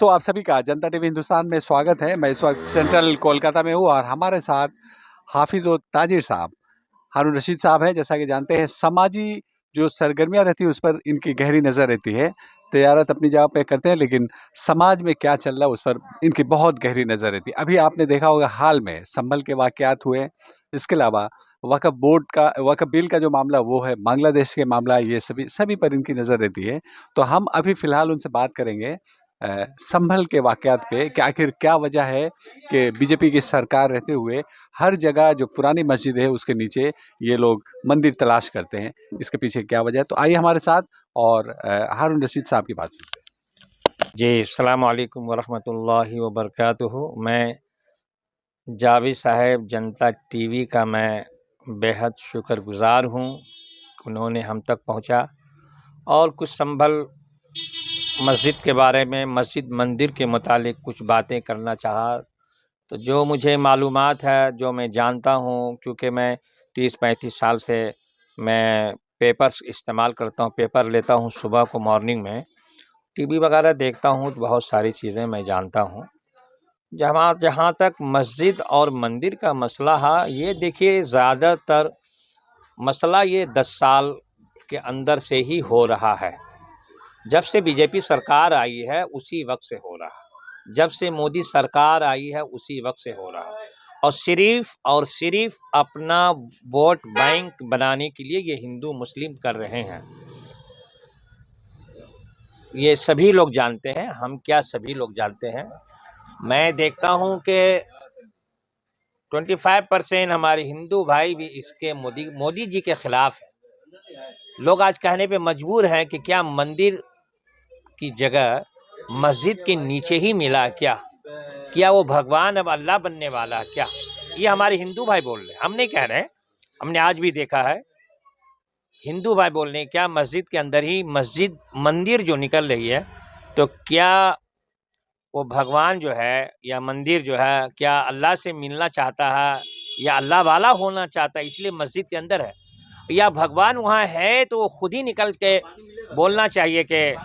दोस्तों, आप सभी का जनता टीवी हिंदुस्तान में स्वागत है। मैं इस वक्त सेंट्रल कोलकाता में हूँ और हमारे साथ हाफिज और ताजिर साहब, हारून रशीद साहब हैं। जैसा कि जानते हैं, समाजी जो सरगर्मियाँ रहती है उस पर इनकी गहरी नज़र रहती है। तजारत अपनी जगह पे करते हैं, लेकिन समाज में क्या चल रहा है उस पर इनकी बहुत गहरी नज़र रहती है। अभी आपने देखा होगा, हाल में संभल के वाक़यात हुए। इसके अलावा वक्फ़ बिल का जो मामला वो है, बांग्लादेश के मामला, ये सभी पर इनकी नज़र रहती है। तो हम अभी फ़िलहाल उनसे बात करेंगे संभल के वाक़यात पे कि आखिर क्या वजह है कि बीजेपी की सरकार रहते हुए हर जगह जो पुरानी मस्जिद है उसके नीचे ये लोग मंदिर तलाश करते हैं। इसके पीछे क्या वजह है? तो आइए हमारे साथ और हारून रशीद साहब की बात सुनते हैं। जी, अस्सलाम वालेकुम वरहमतुल्लाहि वबरकातुहू। मैं जावेद साहब जनता टीवी का मैं बेहद शुक्रगुज़ार हूँ, उन्होंने हम तक पहुँचा और कुछ संभल मस्जिद के बारे में, मस्जिद मंदिर के मुतालिक कुछ बातें करना चाहा। तो जो मुझे मालूमात है, जो मैं जानता हूँ, क्योंकि मैं 30-35 साल से मैं पेपर्स इस्तेमाल करता हूँ, पेपर लेता हूँ सुबह को मॉर्निंग में, टीवी वगैरह देखता हूँ, तो बहुत सारी चीज़ें मैं जानता हूँ। जहाँ तक मस्जिद और मंदिर का मसला है, ये देखिए ज़्यादातर मसला ये 10 साल के अंदर से ही हो रहा है। जब से बीजेपी सरकार आई है उसी वक्त से हो रहा है, जब से मोदी सरकार आई है उसी वक्त से हो रहा है, और सिर्फ अपना वोट बैंक बनाने के लिए ये हिंदू मुस्लिम कर रहे हैं। ये सभी लोग जानते हैं, हम क्या सभी लोग जानते हैं। मैं देखता हूं कि 25% हमारे हिंदू भाई भी इसके मोदी जी के खिलाफ है। लोग आज कहने पे मजबूर हैं कि क्या मंदिर की जगह मस्जिद के नीचे ही मिला क्या वो भगवान अब अल्लाह बनने वाला क्या? ये हमारे हिंदू भाई बोल रहे हैं, हम नहीं कह रहे हैं। हमने आज भी देखा है हिंदू भाई बोल रहे हैं, क्या मस्जिद के अंदर ही मंदिर जो निकल रही है, तो क्या वो भगवान जो है या मंदिर जो है, क्या अल्लाह से मिलना चाहता है या अल्लाह वाला होना चाहता है, इसलिए मस्जिद के अंदर है? या भगवान वहाँ है तो वो खुद ही निकल के बोलना चाहिए कि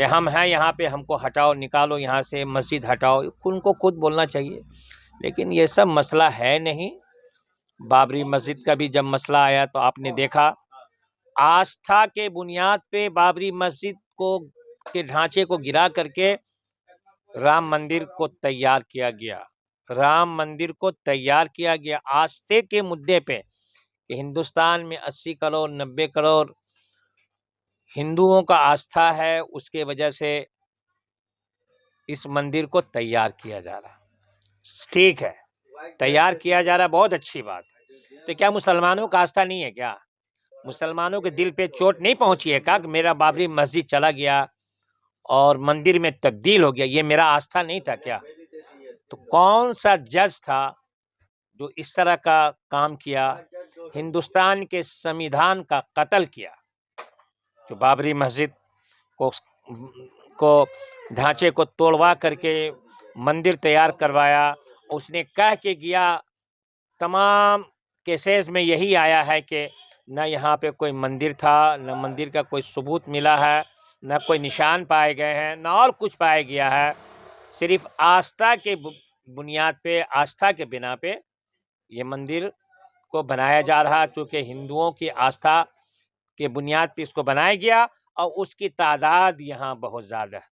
हम हैं यहाँ पे, हमको हटाओ, निकालो यहाँ से, मस्जिद हटाओ, उनको खुद बोलना चाहिए। लेकिन ये सब मसला है नहीं। बाबरी मस्जिद का भी जब मसला आया तो आपने देखा, आस्था के बुनियाद पे बाबरी मस्जिद को के ढांचे को गिरा करके राम मंदिर को तैयार किया गया। राम मंदिर को तैयार किया गया आस्थे के मुद्दे पे कि हिंदुस्तान में 80 करोड़ 90 करोड़ हिंदुओं का आस्था है, उसके वजह से इस मंदिर को तैयार किया जा रहा। ठीक है, तैयार किया जा रहा, बहुत अच्छी बात है। तो क्या मुसलमानों का आस्था नहीं है क्या? मुसलमानों के दिल पे चोट नहीं पहुंची है क्या कि मेरा बाबरी मस्जिद चला गया और मंदिर में तब्दील हो गया, ये मेरा आस्था नहीं था क्या? तो कौन सा जज था जो इस तरह का काम किया? हिंदुस्तान के संविधान का कत्ल किया, जो बाबरी मस्जिद को ढांचे को तोड़वा करके मंदिर तैयार करवाया। उसने कह के गया, तमाम केसेस में यही आया है कि न यहाँ पे कोई मंदिर था, न मंदिर का कोई सबूत मिला है, न कोई निशान पाए गए हैं, न और कुछ पाया गया है। सिर्फ आस्था के बुनियाद पे, आस्था के बिना पे ये मंदिर को बनाया जा रहा, चूँकि हिंदुओं की आस्था के बुनियाद पे इसको बनाया गया और उसकी तादाद यहाँ बहुत ज़्यादा है।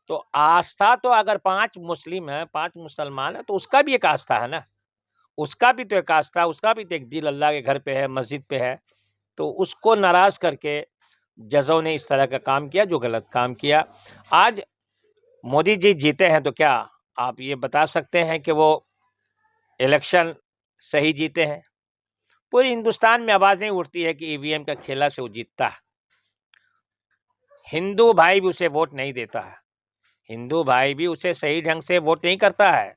तो आस्था तो अगर 5 मुस्लिम है, 5 मुसलमान है, तो उसका भी एक आस्था है ना, उसका भी तो एक आस्था, उसका भी तो एक दिल अल्लाह के घर पे है, मस्जिद पे है। तो उसको नाराज़ करके जजों ने इस तरह का काम किया, जो गलत काम किया। आज मोदी जी जीते हैं तो क्या आप ये बता सकते हैं कि वो इलेक्शन सही जीते हैं? पूरे हिंदुस्तान में आवाज़ें उठती है कि ईवीएम का खेला से वो जीतता है। हिंदू भाई भी उसे वोट नहीं देता है, हिंदू भाई भी उसे सही ढंग से वोट नहीं करता है।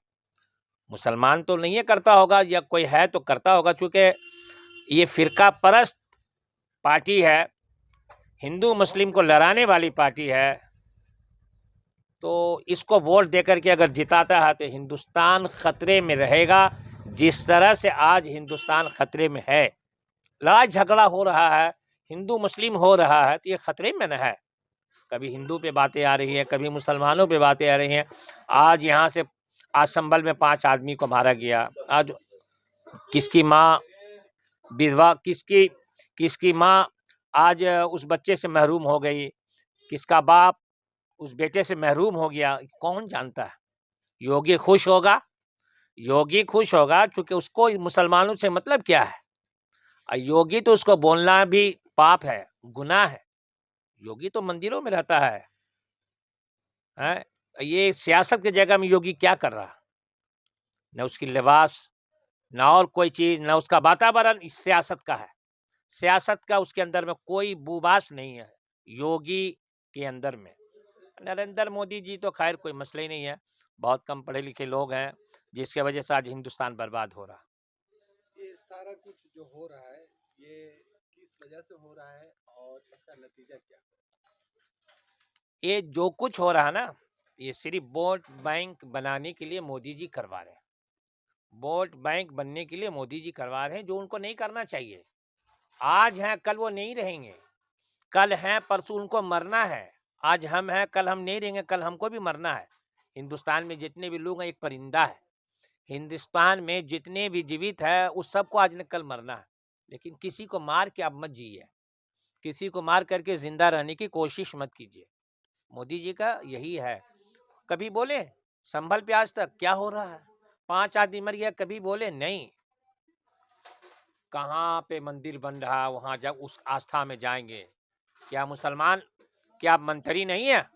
मुसलमान तो नहीं है करता होगा, या कोई है तो करता होगा, क्योंकि ये फ़िरका परस्त पार्टी है, हिंदू मुस्लिम को लड़ाने वाली पार्टी है। तो इसको वोट देकर के अगर जिताता है तो हिंदुस्तान खतरे में रहेगा। जिस तरह से आज हिंदुस्तान खतरे में है, लड़ाई झगड़ा हो रहा है, हिंदू मुस्लिम हो रहा है, तो ये खतरे में न है। कभी हिंदू पे बातें आ रही है, कभी मुसलमानों पे बातें आ रही हैं। आज यहाँ से आज संभल में 5 आदमी को मारा गया। आज किसकी माँ विधवा, किसकी किसकी माँ आज उस बच्चे से महरूम हो गई, किसका बाप उस बेटे से महरूम हो गया, कौन जानता है। योगी खुश होगा, योगी खुश होगा क्योंकि उसको मुसलमानों से मतलब क्या है। योगी तो उसको बोलना भी पाप है, गुनाह है। योगी तो मंदिरों में रहता है? ये सियासत की जगह में योगी क्या कर रहा, न उसकी लिबास, न और कोई चीज, न उसका वातावरण इस सियासत का है। सियासत का उसके अंदर में कोई बुबास नहीं है योगी के अंदर में। नरेंद्र मोदी जी तो खैर कोई मसला ही नहीं है, बहुत कम पढ़े लिखे लोग हैं, जिसके वजह से आज हिंदुस्तान बर्बाद हो रहा। ये सारा कुछ जो हो रहा है, ये किस वजह से हो रहा है और इसका नतीजा क्या? ये जो कुछ हो रहा ना, ये सिर्फ वोट बैंक बनाने के लिए मोदी जी करवा रहे हैं। वोट बैंक बनने के लिए मोदी जी करवा रहे हैं, जो उनको नहीं करना चाहिए। आज हैं कल वो नहीं रहेंगे, कल हैं परसों उनको मरना है। आज हम हैं कल हम नहीं रहेंगे, कल हमको भी मरना है। हिंदुस्तान में जितने भी लोग हैं एक परिंदा है। हिंदुस्तान में जितने भी जीवित है उस सबको आज न कल मरना है। लेकिन किसी को मार के आप मत जिए, किसी को मार करके जिंदा रहने की कोशिश मत कीजिए। मोदी जी का यही है। कभी बोले संभल पे आज तक क्या हो रहा है, 5 आदमी मर गया, कभी बोले नहीं। कहाँ पे मंदिर बन रहा है वहां जब उस आस्था में जाएंगे। क्या मुसलमान, क्या आप मंत्री नहीं है?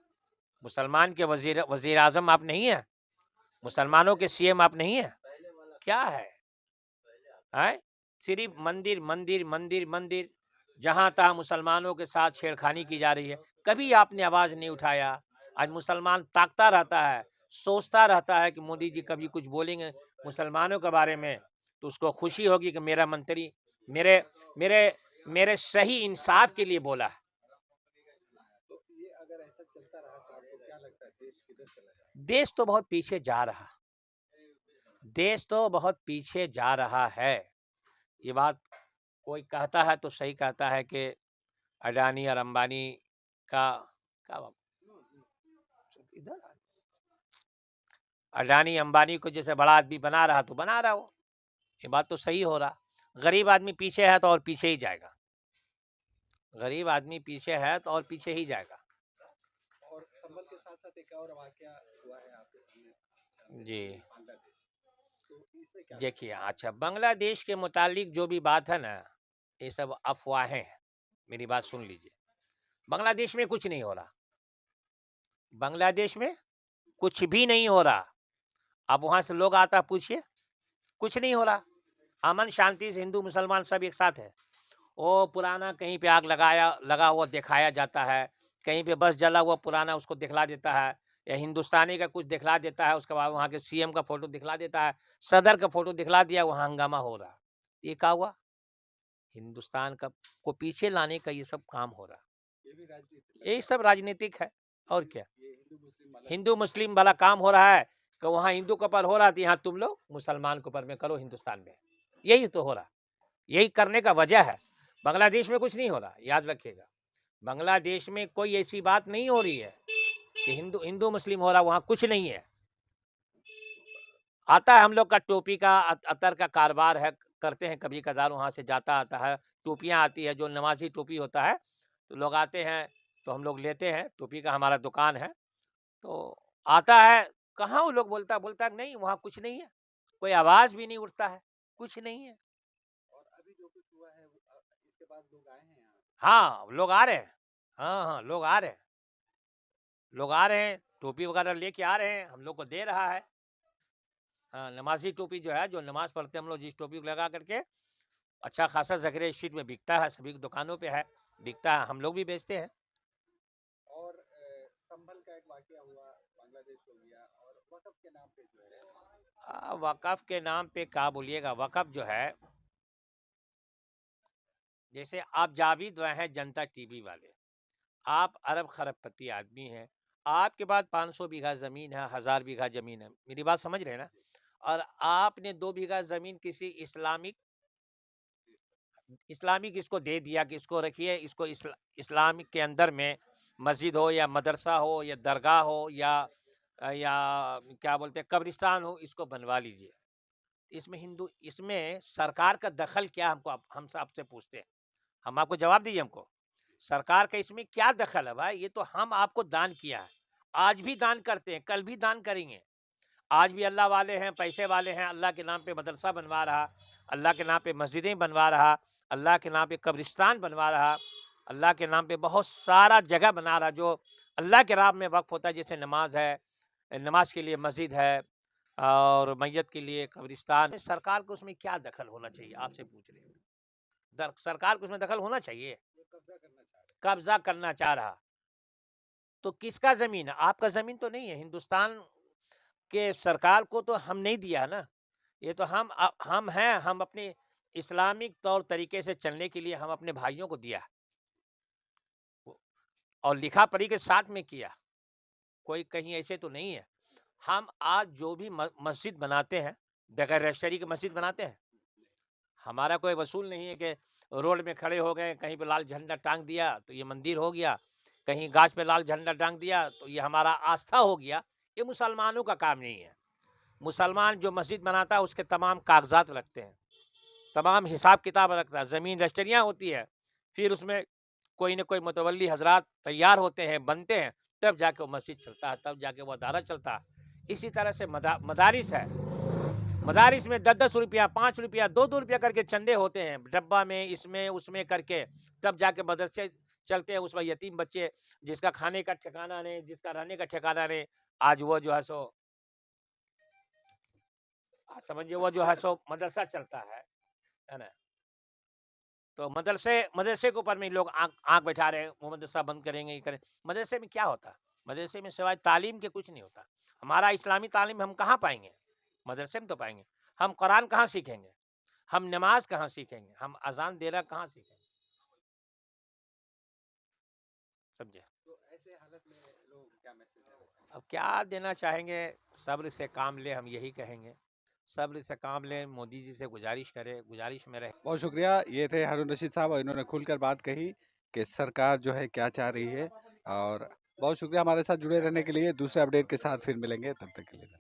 मुसलमान के वजीर आजम आप नहीं है? मुसलमानों के सीएम आप नहीं है? क्या है? सिर्फ मंदिर मंदिर मंदिर मंदिर, जहां तहाँ मुसलमानों के साथ छेड़खानी की जा रही है। कभी आपने आवाज नहीं उठाया। आज मुसलमान ताकता रहता है, सोचता रहता है कि मोदी जी कभी कुछ बोलेंगे मुसलमानों के बारे में तो उसको खुशी होगी कि मेरा मंत्री मेरे मेरे मेरे सही इंसाफ के लिए बोला है। तो ये अगर ऐसा चलता रहा तो आपको क्या लगता है देश किधर चला जाएगा? देश तो बहुत पीछे जा रहा, देश तो बहुत पीछे जा रहा है। ये बात कोई कहता है तो सही कहता है कि अडानी और अंबानी का इधर अडानी अंबानी को जैसे बड़ा आदमी बना रहा तो बना रहा हो, ये बात तो सही हो रहा। गरीब आदमी पीछे है तो और पीछे ही जाएगा, गरीब आदमी पीछे है तो और पीछे ही जाएगा। और संभल के साथ साथ एक और वाकया हुआ है आपके सामने जी बांग्लादेश, तो इसमें क्या देखिए, अच्छा बांग्लादेश के मुतालिक जो भी बात है ना, ये सब अफवाहें हैं। मेरी बात सुन लीजिए, बांग्लादेश में कुछ नहीं हो रहा, बांग्लादेश में कुछ भी नहीं हो रहा। अब वहां से लोग आता पूछिए, कुछ नहीं हो रहा, अमन शांति से हिंदू मुसलमान सब एक साथ है। वो पुराना कहीं पे आग लगा हुआ दिखाया जाता है, कहीं पे बस जला हुआ पुराना उसको दिखला देता है, या हिंदुस्तानी का कुछ दिखला देता है, उसके बाद वहाँ के सीएम का फोटो दिखला देता है, सदर का फोटो दिखला दिया, वहाँ हंगामा हो रहा। ये क्या हुआ? हिंदुस्तान का को पीछे लाने का ये सब काम हो रहा। ये भी राजनीति ये सब राजनीतिक है और क्या। ये हिंदू हिंदू मुस्लिम वाला काम हो रहा है कि वहाँ हिंदू के ऊपर हो रहा था, यहाँ तुम लोग मुसलमान के ऊपर में करो हिंदुस्तान में। यही तो हो रहा, यही करने का वजह है। बांग्लादेश में कुछ नहीं हो रहा, याद रखिएगा। बांग्लादेश में कोई ऐसी बात नहीं हो रही है कि हिंदू हिंदू मुस्लिम हो रहा, वहाँ कुछ नहीं है। आता है हम लोग का टोपी का अतर का कारोबार है, करते हैं कभी कदार, वहाँ से जाता आता है, टोपियाँ आती है जो नमाजी टोपी होता है, तो लोग आते हैं तो हम लोग लेते हैं, टोपी का हमारा दुकान है, तो आता है। कहाँ वो लोग बोलता बोलता है नहीं वहाँ कुछ नहीं है, कोई आवाज़ भी नहीं उठता है, कुछ नहीं है। और अभी जो कुछ हुआ है इसके बाद लोग आए हैं यहाँ? हाँ लोग आ रहे हैं, हाँ हाँ लोग आ रहे हैं, लोग आ रहे हैं, टोपी वगैरह लेके आ रहे हैं, हम लोग को दे रहा है। हाँ, नमाजी टोपी जो है, जो नमाज पढ़ते हैं हम लोग, जिस टोपी को लगा करके अच्छा खासा जखरे स्ट्रीट में बिकता है, सभी की दुकानों पे है, बिकता है, हम लोग भी बेचते हैं। और संभल का एक वाकया हुआ, बांग्लादेश हो गया, और वक़्फ़ के नाम पे जो है वक़्फ़ के नाम पे क्या बोलिएगा, वक़्फ़ जो है, जैसे आप जावेद हैं जनता टीवी वाले, आप अरब खरबपति आदमी हैं, आपके पास 500 बीघा ज़मीन है, 1000 बीघा ज़मीन है, मेरी बात समझ रहे हैं ना? और आपने 2 बीघा ज़मीन किसी इस्लामिक इसको दे दिया कि इसको रखिए, इसको इस्लामिक के अंदर में मस्जिद हो या मदरसा हो या दरगाह हो या क्या बोलते हैं कब्रिस्तान हो, इसको बनवा लीजिए। इसमें इसमें सरकार का दखल क्या, हम आपसे पूछते हैं, हम आपको जवाब दीजिए हमको। सरकार का इसमें क्या दखल है भाई? ये तो हम आपको दान किया है, आज भी दान करते हैं, कल भी दान करेंगे। आज भी अल्लाह वाले हैं, पैसे वाले हैं, अल्लाह के नाम पे मदरसा बनवा रहा, अल्लाह के नाम पे मस्जिदें बनवा रहा, अल्लाह के नाम पे कब्रिस्तान बनवा रहा, अल्लाह के नाम पे बहुत सारा जगह बना रहा जो अल्लाह के राह में वक्फ होता है। जैसे नमाज है, नमाज के लिए मस्जिद है और मैयत के लिए कब्रिस्तान। सरकार को उसमें क्या दखल होना चाहिए, आपसे पूछ रहे हैं। सरकार को उसमें दखल होना चाहिए। कब्जा करना चाह रहा, तो किसका जमीन है? आपका जमीन तो नहीं है। हिंदुस्तान के सरकार को तो हम नहीं दिया ना, ये तो हम हैं। हम अपने इस्लामिक तौर तरीके से चलने के लिए हम अपने भाइयों को दिया और लिखा पढ़ी के साथ में किया। कोई कहीं ऐसे तो नहीं है। हम आज जो भी मस्जिद बनाते हैं, बगैर रजिस्ट्री की मस्जिद बनाते हैं। हमारा कोई वसूल नहीं है कि रोड में खड़े हो गए, कहीं पे लाल झंडा टांग दिया तो ये मंदिर हो गया, कहीं गाछ पे लाल झंडा टांग दिया तो ये हमारा आस्था हो गया। ये मुसलमानों का काम नहीं है। मुसलमान जो मस्जिद बनाता है उसके तमाम कागजात रखते हैं, तमाम हिसाब किताब रखता है, ज़मीन रजिस्ट्रियाँ होती है, फिर उसमें कोई न कोई मुतवल्ली हजरात तैयार होते हैं, बनते हैं, तब जाके वो मस्जिद चलता है, तब जाके वो अदालत चलता है। इसी तरह से मदारिस है। मदारिस में 10-10 रुपया, 5 रुपया, 2-2 रुपया करके चंदे होते हैं, डब्बा में, इसमें उसमें करके, तब जाके मदरसे चलते हैं। उसमें यतीम बच्चे, जिसका खाने का ठिकाना नहीं, जिसका रहने का ठिकाना नहीं, आज वो जो है सो समझिए वो जो है सो मदरसा चलता है ना। तो मदरसे के ऊपर में लोग आंख बैठा रहे हैं, वो मदरसा बंद करेंगे, ये करें। मदरसे में क्या होता? मदरसे में सिवाय तालीम के कुछ नहीं होता। हमारा इस्लामी तालीम हम कहाँ पाएंगे? मदरसे में तो पाएंगे। हम कुरान कहाँ सीखेंगे? हम नमाज कहाँ सीखेंगे? हम अजान देना कहाँ सीखेंगे? समझे? तो ऐसे हालत में लोग क्या मैसेज देना चाहेंगे? अब क्या देना चाहेंगे? सब्र से काम ले, हम यही कहेंगे। सब्र से काम लें, मोदी जी से गुजारिश करें, गुजारिश में रहे। बहुत शुक्रिया। ये थे हारून रशीद साहब और इन्होंने खुलकर बात कही कि सरकार जो है क्या चाह रही है। और बहुत शुक्रिया हमारे साथ जुड़े रहने के लिए। दूसरे अपडेट के साथ फिर मिलेंगे, तब तक के लिए।